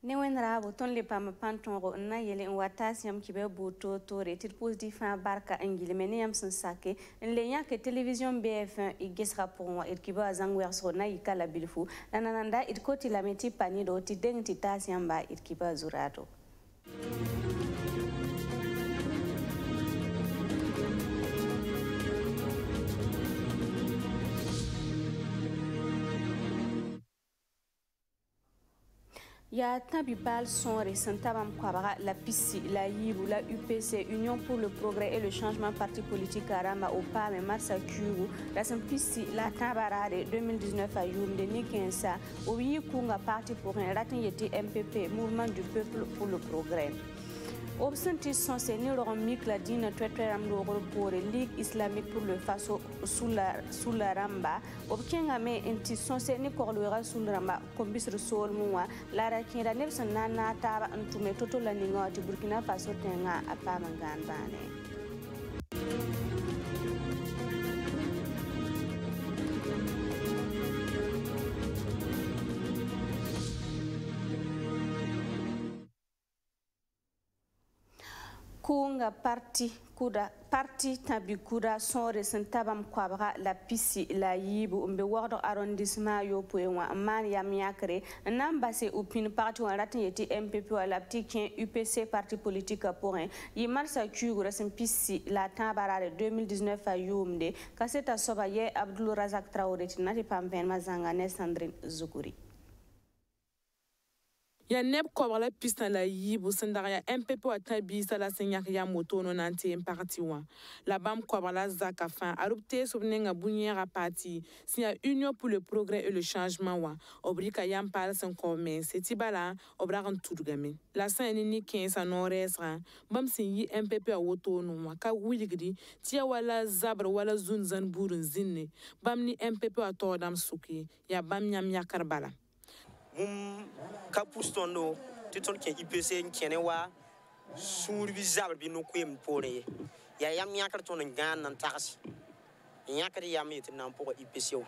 Ne wenra boton le pam pantongo na yele en watasiam kibe boto tore tit positif barka angile mene yam san sake en le nya ke television BF1 igesra pour moi et kiba azangwer so na ikala bilfu nananda it koti la meti panido ti deng ti tasiam ba it kiba zurato. Ya Tabibal sont récemment Kwabara, la PICI, la YIBU, la UPC, Union pour le progrès et le changement parti politique Arama au PAM et Marsa Kuru, la PICI, la Tabarade 2019 à Youm de Nikensa, au Yikunga Parti pour un Ratanyeti MPP, Mouvement du peuple pour le progrès. Obsentis sont ces neuromiques la dîne traitéram pour la Ligue islamique pour le Faso sous la Ramba. Obkengame enti sont ces nicorluera sous la Ramba, combis sol moua, la rakira Nelson Nana Taba Antume Toto la Ningoti Burkina Faso Tenga à Pamangan Bane. Kunga parti tabikuda sont resentabam kwabra la PICI la yibu mbe wardo arrondissement yo poewa man yamiakre nambase upin parti wan ratin yeti MPP wala petit UPC parti politique pour un yimarsa kugu resen PICI la tabarare 2019 a yumde kaseta soba ye Abdul Razak Traoré tinati pampen mazanga ne Sandrine Zukuri. Ya neb kobala pista la yibu sendara ya MPP wa tabisa la senyak ya motono nanti parti wa la bam kobala zaka fin adopté souvenir bunyera parti sinya Union pour le progrès et le changement wa obrika yam pal sen komen setibala obragan tudugame la sen ni 15 noresra bam sin yi MPP wa wotono wa ka wiligdi tia wala zabra wala zunzan burun zinne bam ni MPP wa todam suki ya bam nyam yakar bala Kapustono, Titon can IPC in Kenewa, soon be Zabby no quim pole. Yam Yakerton and Gan and Tax. Yakari Yamit and Nampo IPCO,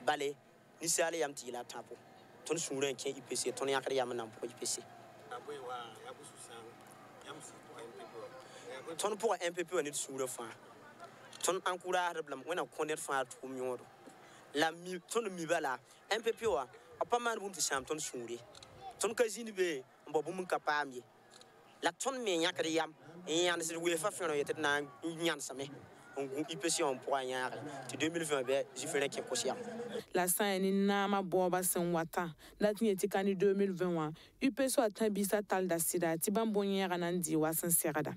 Ballet, Nisali Yam Tila Tapo. Ton Sura and Ken IPC, Tony Yakari Yam and Nampo IPC. Ton poor MPP and it's Sura far. Ton Ankura when I cornered far to Muro. La Ton Mibala, MPP. Apaman won't sham ton suri. Ton kazini be, Bobum Kapami. La ton me yakariam, and is we for yet nine yansame. On IPC on Poignard to 2020, Zifrek Kosia. La scène in Nama Boba San Wata, that near Tikani 2021, UPC à Tabisa Talda Sida, Tibambonier and Andy was in Serada.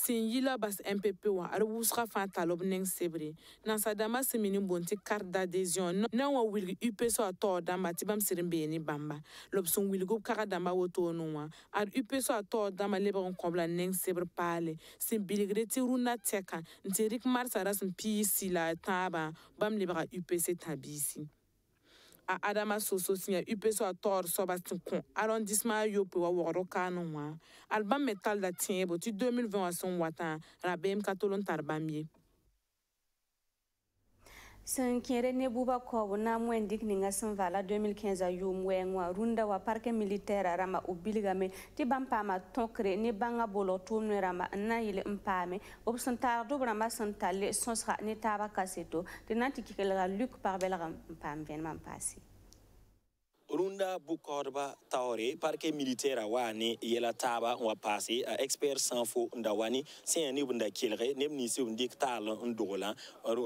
Sin yila bas MPP wa arwusra fan talob neng sebre nan sadama semini bonti carte d'adhésion nan wa wilgi UPC a to damba tibam sirimbe ni bamba lobson wilgo kara damba woto nwa ar UPC a to damba lebron kobla neng sebre pale sin biligre ti runa teka ntirik marsa rasin PICI la taba bam lebra UPC tabisi a Adama Soso signa UPC a tor sobastin kon arrondissement yopo wa woro kanwa album metal da tiebo ti 2020 a son watan rabem katolon tarbamie Sankere ne buba ko na mwendik ninga sanvala 2015 a yum wengwa runda wa parke militaire rama ubiligame ti bampama tonkre ne banga bolo tumne rama na yile mpame obsantar do rama santale sonsra ne taba kaseto de nanti kikela Luc Parbela mpam venman pasi Runda Bukorba Taore, parquet militaire wani yela taba wa passé expert sans faux ndawani c'est un nibunda kilre nemni se ndik tal ndola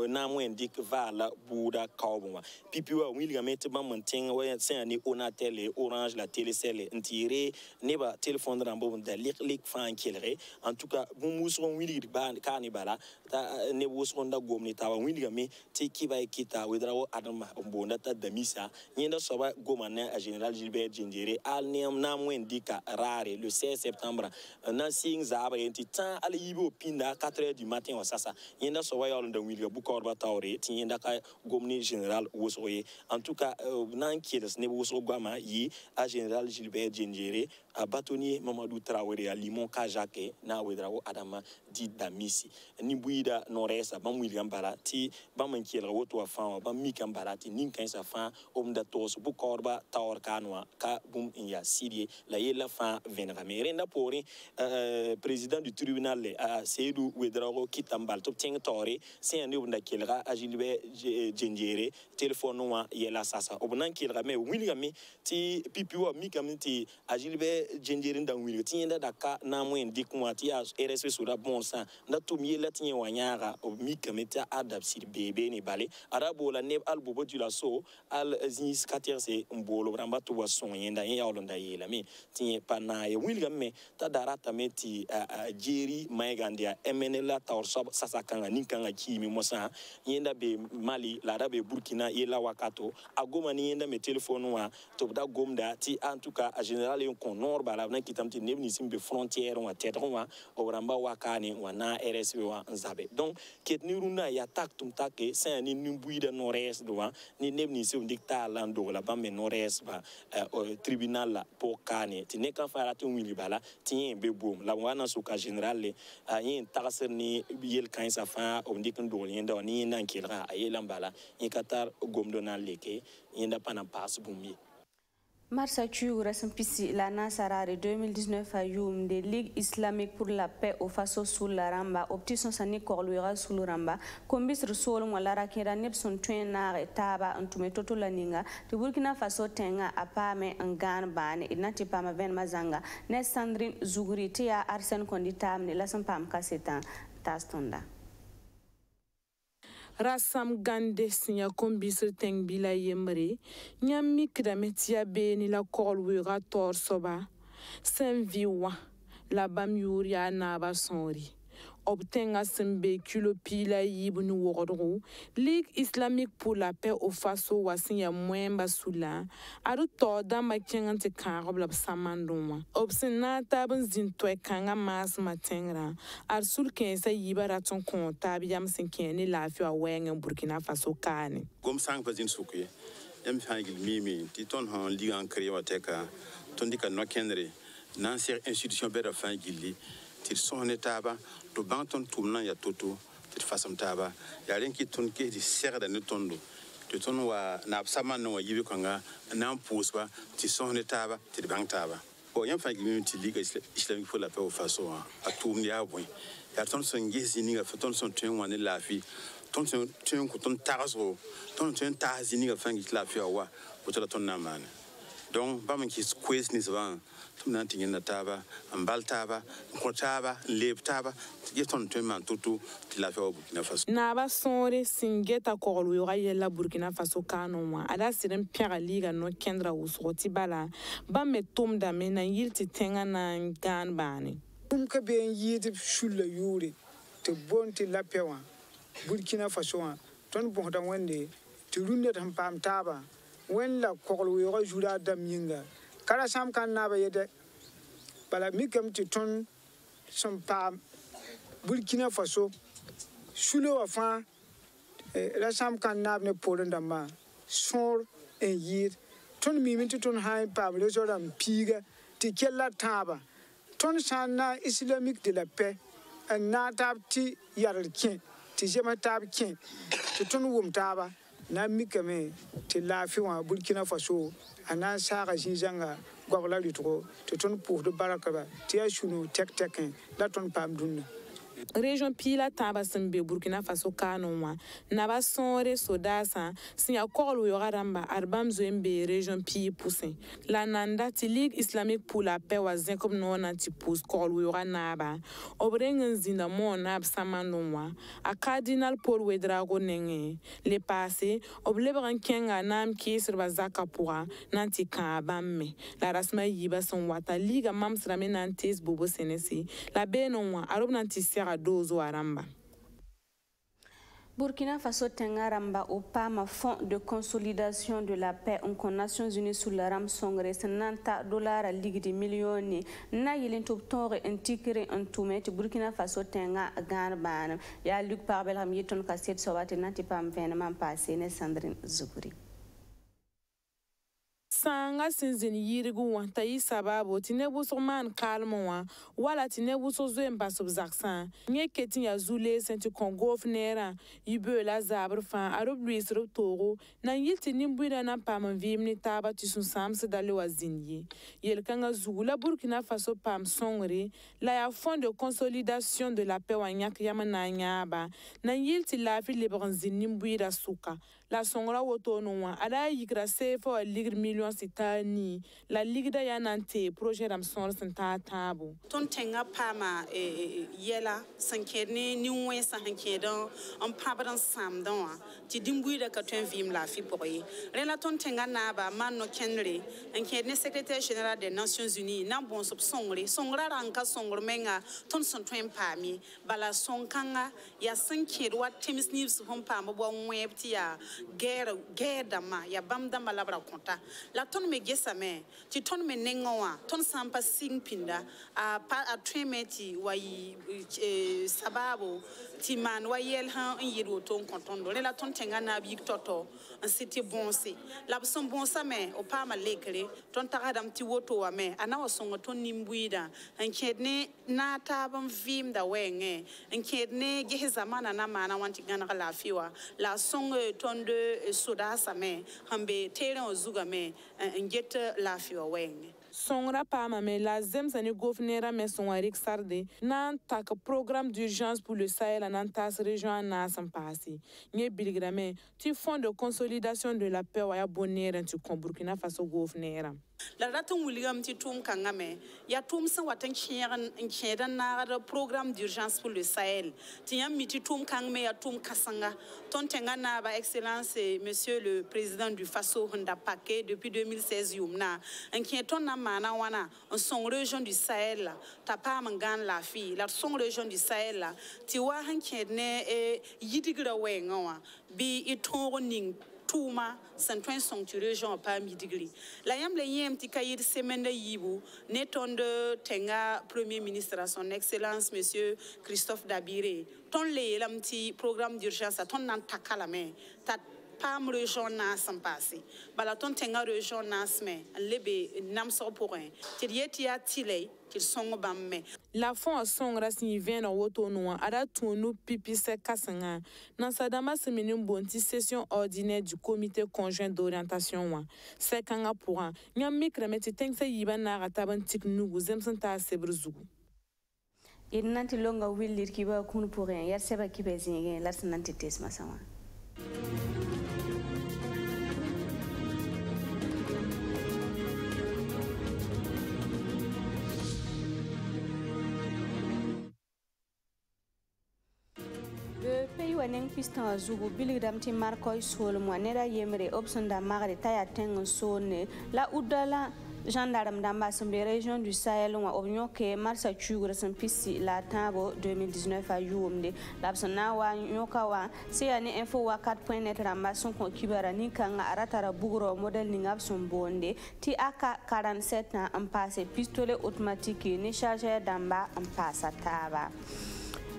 na mo ndik vala buda kawbwa pipi wa wilga met ba monting wa c'est un ona télé orange la télécelle ntire neba téléphone rambo da lik fan kilre en tout cas bu muson wilga ba kanibala ta ne woson da gomni tawa wilga me te kiba kita wedrawo adama mbonda ta damisa nyenda soba goma à général Gilbert Djendjere al na mwendika rare le 16 septembre na sing zaba yenti tan al yibo pinda 4h du matin wa sasa yenda so wayol nda wilga bukorba tawre ti yenda ka gomni général wosoye en tout cas nan kies ne woso gwama yi à général Gilbert Djendjere a bâtonnier Mamadou Traoré à Limon Kajake na wedrao adama di damisi ni buida noresa bam William Bala ti bam kiel woto wa fa bam mikam Bala ti ninkan sa fa da tos bukorba tawr kanwa ka bum ya sirie la yela fa venra merenda pori président du tribunal Seydou wedrao kitambal top ting tore c'est un da kielra a Gilbert Djendjere téléphone wa yela sasa obnan kielra me William ti pipiwa mikam ti a Gilbert Djendjere nda William ti yenda daka na mwen dikwa ti a RSP sura bon sang na tumye la ti wanyara mikam ti adab sir bebe ni bale arabo la neb albobo du la so al zis katerse mbolo ramba to wa son yenda ya olonda yela mi ti pana ye William me ta darata meti Jerry Maigandia emenela tawr sob sasa kanga ninkanga kimi mosa yenda be Mali la rabe Burkina yela wakato agoma ni yenda me telephone wa to da gomda ti en tout cas a général yon konor bala na kitamti nebni simbe frontière wa tetron wa oramba wakani wa na RSP wa nzabe donc ketni runa ya tak tum take sen ni numbuida nores doa ni nebni sim dicta lando la bambe nores ba tribunal la pour kane ti ne kan fara ti wili bala ti be bom la wana suka général le yin takasir ni yel kan sa fa o ndikin do yenda ni nan kilra ayela bala yin katar gomdo na leke yenda pana pas bumi Marsa Tchougou Pisi, la Nasarare 2019 à Youm de Ligue islamique pour la paix au Faso sous la Ramba, option Sani Korluira sous le Ramba, Kombis Rusol, Mwalara Kira Nepson Twenare, Taba, Antumetoto Laninga, de Burkina Faso Tenga, Apame, Ngan Ban, et Natipama Ven Mazanga, Nes Sandrine Zouguri, Tia Arsène Konditam, Lasampam Kassetan, Tastonda. Rasam gande sinya kombisir teng bila yemre nyam mikda metia be ni la kolwira tor soba sen viwa la bam yuria na ba sonri obtenga sembe kilo pila yibnu wogoro Ligue islamique pour la paix au Faso wasinya mwemba sula aru to da makengante karobla samanduma obsena tabun zintwe kanga mas matengra ar sul kensa yibara ton konta biyam senkeni lafi wa wenga Burkina Faso kane gom sang pazin sukuye yam fangil mimi ti ton han liga en créé wateka ton dika no kenre nan ser institution bera fangili ti sonne taba to banton tumna ya toto ti fasam taba ya renki ton ke di serda ne tondo to ton wa na saman no yibi kanga nan pusba ti sonne taba ti bang taba o yam fa gimi ti liga islamique pour la paix au Faso a tumni ya boy ya ton son ngezi ni ga ton son tuen wane lafi ton son tuen ko ton taraso ton tuen tazini ga fangi lafi wa o tala ton na man donc ba man ki squeeze ni zwan tumna tingin na taba ambal taba ko taba leb taba ti ton tuen man tutu ti lafi wa Burkina Faso na ba sonre singeta ko lu yoga yella Burkina Faso kanonwa ala siren piara liga no kendra usoti bala ba metum da mena yilti tenga na gan bani ka ben yidi shulla yuri te bonti lapewa Burkina Faso ton bon da wende ti runde tan pam taba wen la kokol yoga jura dam yinga kala sam kan na ba yede bala mikam ti ton som pam Burkina Faso shulo wa fa la sam kan na ne polanda ma sor en yid ton miminti ton hay pam le zoram piga ti kella taba ton sana islamique de la paix en natab ti yarkin ti jema tab kin ti ton wum taba na mikame ti lafi wa Burkina Faso ana sara jinjanga gwabla litro ti ton pour de barakaba ti ashunu tek tekin la ton pam dunna Région Pila taba sembe Burkina Faso kanonwa na ba sonre sodasa sinya kokol yoga ramba arbam zembe région Pi pousin la nanda ti Ligue islamique pour la paix wa zenkom nona ti pous kokol yoga naba obrengen zinda mona samandonwa a cardinal Paul Wedrago nenge le passé oblebran kenga nam kisr bazaka pour nanti ka bamme la rasma yiba son wata liga mamsra menantes bobo senesi la benonwa arob nanti dozo aramba Burkina Faso tengaramba au PAM, Fonds de consolidation de la paix aux Nations Unies sous la rame songre $90 ligue de millions na yelin toptore intikre antumet Burkina Faso tenga garban ya Luc Parbel Hamilton Kasset Sowate nati pam venement passé ne Sandrine Zukuri. Sanga sinzin yirigu wa tayi sababu tinebu soman kalmo wa wala tinebu so zo mbasub zaksan nye ketin ya zule senti kongo fnera yibe la zabr fa arab luis ro togo na yilti nimbuida na pam vimni taba tisun samse dale wa zinyi yel kanga zugula Burkina Faso pam songre la ya Fonds de consolidation de la paix wa nyak yamana nyaba na yilti la fi lebran zin nimbuida suka la songra wotono wa ada yigra sefo ligr million sitani la ligda ya nante projet ramson senta tabo ton tenga pama yela sankene ni wensa hankedon on pabadan samdon ti dimbuida ka ton vim la fi poye rela ton tenga na ba manno kenre hankedne secrétaire général des Nations Unies na bon sob songra ranka songor menga ton son twen pami bala sonkanga ya sankedwa temis news hom pama bo nwebti ya guerre dama ya bamda malabra konta la ton me gesame ti ton me nengoa ton sampa sing pinda a tremeti wa sababu ti man wa yel han yiro ton kontondo la ton tenga na bi toto en c'était bonse la son bonsa me o pa ma lekre ton tagadam ti woto wa me ana wa songo ton nimbuida en kedne na tabam vim da wenge en kedne ge zamana na mana wanti gana la fiwa la songo ton de soda same hambe terrain ozuga me en get la fiwa wenge songra pama me la zemsani gouverneur me sonwarik sarde nan tak programme d'urgence pour le Sahel en tas région na sampasi nye bilgrame ti Fonds de consolidation de la paix wa bonner tu Burkina Faso gouverneur la raton William ti tum kangame ya tum san watan kiedan na programme d'urgence pour le Sahel ti yam mi ti tum kangame ya tum kasanga ton tenga na ba excellence monsieur le président du Faso Honda Paquet depuis 2016 yumna en na mana wana en son région du Sahel ta pa mangan la fi la son région du Sahel ti wa hankene yidigra wenga bi itongo ning Touma, Saint-Ouen sont région pas midigri. La yam le yem ti kayir semaine yibu, neton de tenga premier ministre à son excellence monsieur Christophe Dabiré. Ton le lam ti programme d'urgence à ton nan takalame, ta pam région na sampasi. Bala ton tenga région na sme, lebe nam so pour un. Ti yeti ya tile. La fond son rasni vient au wotonoa ada tunu pipi se kasanga nan sadama semeni bonti session ordinaire du comité conjoint d'orientation wa se kanga pourra nyam mikremeti tengse yiba na rataban tik nugu zemsanta sebruzugu nanti longa willir kiba kun pour rien yar seba kibe zinge lar nanti tesma sama Neng pistan zugu biligdam ti markoy sol mo nera yemre option da magre taya teng sonne la udala gendarme d'ambassade région du Sahel wa obnyo ke marsa chugre san pisi la tabo 2019 a yumde labsana wa nyoka wa siani info wa 4.net rambason ko kibara ni kanga aratara bugro model ni ngabson bonde ti aka 47 na en passé pistolet automatique ni chargeur d'amba en passe taba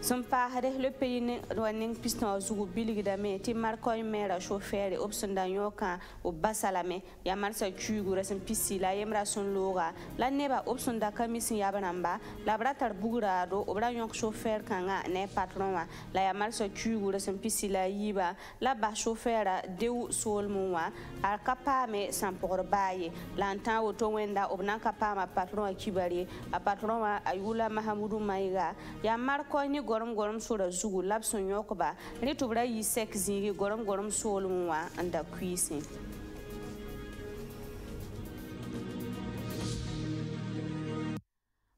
son pahre le pays ne running piston zugu biligdame ti markoy mera chauffeur option da yoka o basalame ya marsa chugu resin pisi la yemra son loga la neba option da kamisi yabanamba la bratar bugura do obra yok chauffeur kanga ne patron wa la ya marsa chugu resin pisi la yiba la ba chauffeur deu solmuwa al kapame sans pour baye lantan auto wenda obna kapama patron kibari a patron wa ayula mahamudu maiga ya markoy ni gorom sura zugu labson yokoba ni tubra yi sek zingi gorom solumwa anda kwisi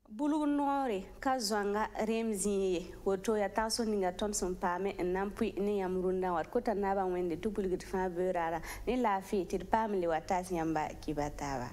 bulu nore kazwanga remziye woto ya taso ninga tonson pame nampui ni yamrunda wat kota naba wende tupulgit fa berara ni lafi tir pamle watasi yamba kibataba